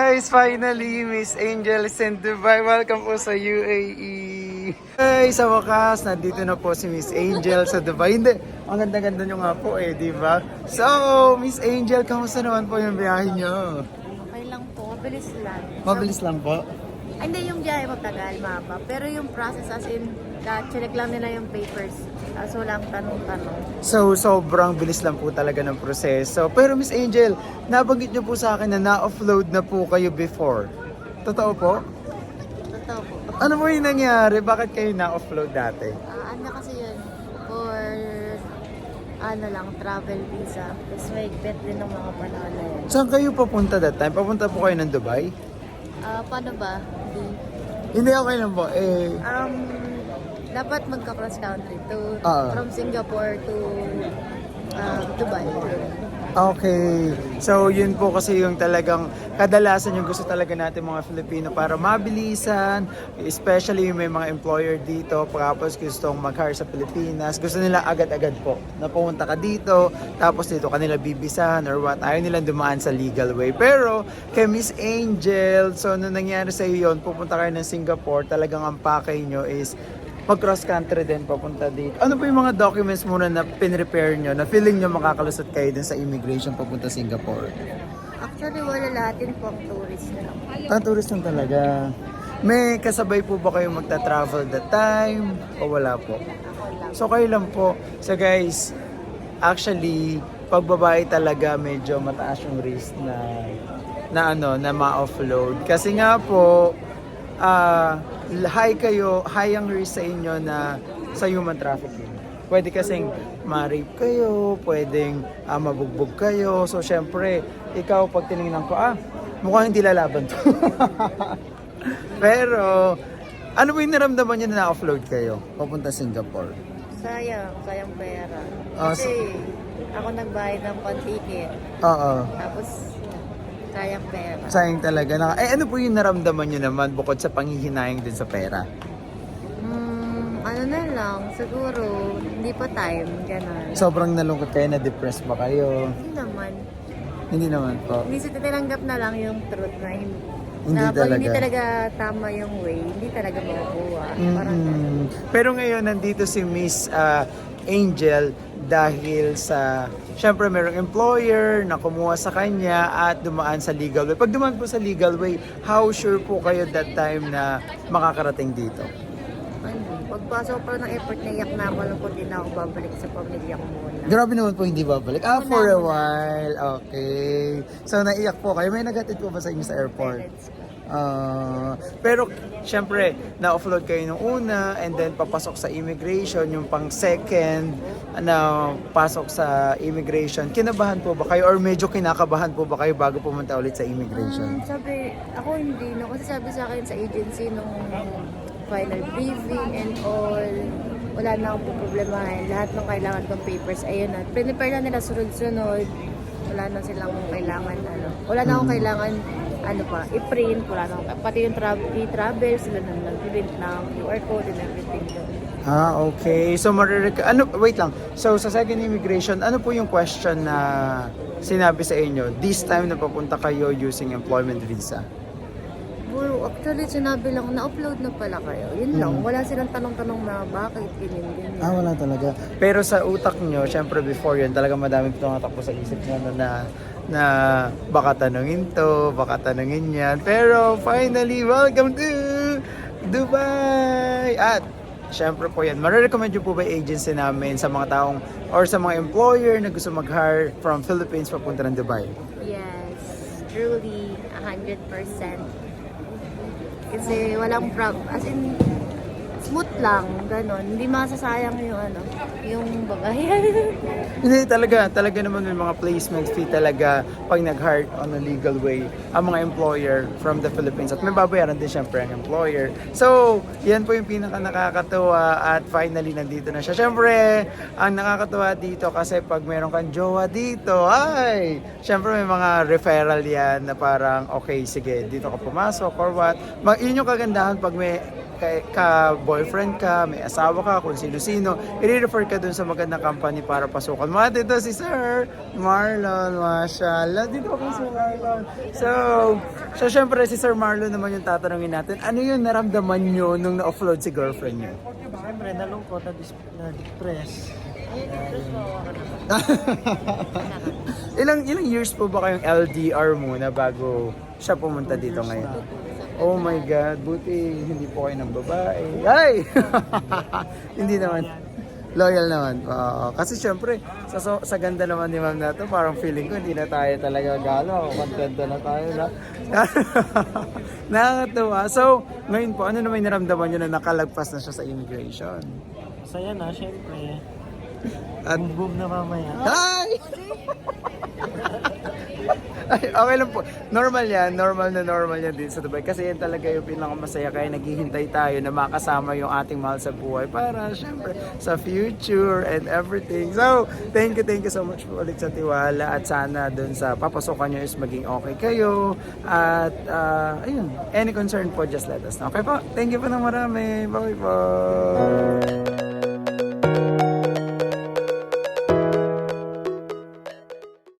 guys! Finally, Miss Angel is in Dubai. Welcome po sa UAE. Guys, sa wakas, nandito na po si Miss Angel sa Dubai. Hindi, ang ganda-ganda nyo nga po di ba? So, Miss Angel, kamusta naman po yung biyahe nyo? Okay lang po, mabilis lang. Mabilis lang po. Ay, hindi yung biyahe matagal, mapa. Pero yung process as in, check lang nila yung papers. So lang tanong-tanong. So, sobrang bilis lang po talaga ng proseso. Pero Miss Angel, nabanggit nyo po sa akin na na-offload na po kayo before. Totoo po? Totoo po. Ano po yung nangyari? Bakit kayo na-offload dati? Ano kasi yun, for travel visa. Tapos may bet din ng mga panahon na yun. Saan kayo papunta that time? Papunta po kayo ng Dubai? Paano ba? Hindi, okay lang po. Dapat magka-cross country Ah. from Singapore to Dubai. Okay. So, yun po kasi yung talagang kadalasan yung gusto talaga natin mga Filipino para mabilisan. Especially yung may mga employer dito, tapos gustong mag-hire sa Pilipinas. Gusto nila agad-agad po na pumunta ka dito, tapos dito kanila bibisahan or what. Ayaw nilang dumaan sa legal way. Pero, kay Miss Angel, so nung nangyari sa iyo yun, pupunta kayo ng Singapore, talagang ang pakay nyo is mag-cross country din papunta dito. Ano po yung mga documents muna na pin-repair nyo na feeling nyo makakalusot kayo din sa immigration papunta Singapore? Actually, wala lahat yun po ang tourist lang. Tourist lang talaga. May kasabay po ba kayo magta-travel that time? O wala po? So kayo lang po. So guys, actually, pag babae talaga medyo mataas yung risk na ma-offload. Kasi nga po, high ang risk sa inyo na sa human trafficking. Pwede kasing ma-rape kayo, pwedeng mabugbog kayo. So, syempre, ikaw pag tinignan ko, mukhang hindi lalaban to. Pero, ano ba yung naramdaman nyo na na-offload kayo papunta Singapore? Sayang pera. Kasi ako nagbayad ng pan-ticket. Oo. Tapos, sayang pera. Sayang talaga. Ano po yung naramdaman nyo naman bukod sa panghihinayang din sa pera? Ano na lang, siguro, hindi pa time, gano'n. Sobrang nalungkot kayo, na-depressed ba kayo? Hindi naman. Hindi naman po. Hindi sa tinanggap na lang yung truth na Hindi pag hindi talaga. talaga tama yung way, hindi talaga makukuha. Parang Mm. Pero ngayon, nandito si Miss Angel dahil sa, syempre merong employer na kumuha sa kanya at dumaan sa legal way. Pag dumaan po sa legal way, how sure po kayo that time na makakarating dito? pagpasok pa ng effort, naiyak na ako, lungkot din ako babalik sa pamilya ko muna. Grabe naman po, hindi babalik. For a while. Okay. So, naiyak po kayo. May naghatid po ba sa inyo sa airport? Parents ko. Pero, syempre, na-offload kayo nung una and then papasok sa immigration, yung pang second na pasok sa immigration. Kinabahan po ba kayo or medyo kinakabahan po ba kayo bago pumunta ulit sa immigration? Sabi, ako hindi, no? Kasi sabi sa akin sa agency nung final briefing and all, wala na akong problemahin. Lahat ng kailangan kong papers, ayun na. Prepare na nila sunod-sunod. Wala na silang kailangan, wala na akong kailangan, i-print, wala na akong, pati yung travel, sila na nag-print ng QR code and everything. Okay. So, wait lang. So, sa second immigration, ano po yung question na sinabi sa inyo this time na papunta kayo using employment visa? Well, actually, sinabi lang, na-upload na pala kayo. Yun lang, wala silang tanong-tanong na bakit, ganyan. Wala talaga. Pero sa utak nyo, syempre before yun, talagang madaming tumatakbo sa isip nyo na baka tanungin to, baka tanungin yan. Pero finally, welcome to Dubai! At syempre po yan, marirecommend nyo po ba yung agency namin sa mga taong or sa mga employer na gusto mag-hire from Philippines papunta ng Dubai? Yes, truly, 100%. Kasi walang as in, smooth lang, ganon. Hindi masasayang yung bagayan. Hindi talaga naman may mga placement fee talaga pag nag-hire on a legal way ang mga employer from the Philippines at may babayaran din syempre ang employer. So, yan po yung pinaka nakakatuwa at finally nandito na siya. Syempre, ang nakakatuwa dito kasi pag meron kang jowa dito, syempre may mga referral yan na parang okay, sige, dito ka pumasok or what. Yun yung kagandahan pag may ka-boyfriend ka, may asawa ka, kung sino-sino, i-refer ka dun sa magandang company para pasukan mo. At ito si Sir Marlon, mashallah. Dito ako si Marlon. So syempre si Sir Marlon naman yung tatanungin natin, ano yung naramdaman nyo nung na-offload si girlfriend nyo? Siyempre, nalungkot, na-depress. ilang years po ba kayong LDR muna bago siya pumunta dito ngayon? Oh my God, buti hindi po kayo ng babae. Ay! Hindi naman. Loyal naman. Oo. Kasi syempre, sa ganda naman ni Ma'am na to, parang feeling ko hindi na tayo talaga gala. Kontento na tayo na. Nakakatuwa. So, ngayon po, ano naman yung naramdaman nyo na nakalagpas na siya sa immigration? Masaya na, siyempre. At, Boom na mamaya. ay! Ay, okay lang po. Normal yan din sa Dubai. Kasi yan talaga yung pinakamasaya. Kaya naghihintay tayo na makasama yung ating mahal sa buhay para syempre sa future and everything. So, thank you so much po ulit sa tiwala at sana dun sa papasokan nyo is maging okay kayo. At ayun, any concern po, just let us know. Okay po, thank you po ng marami. Bye po.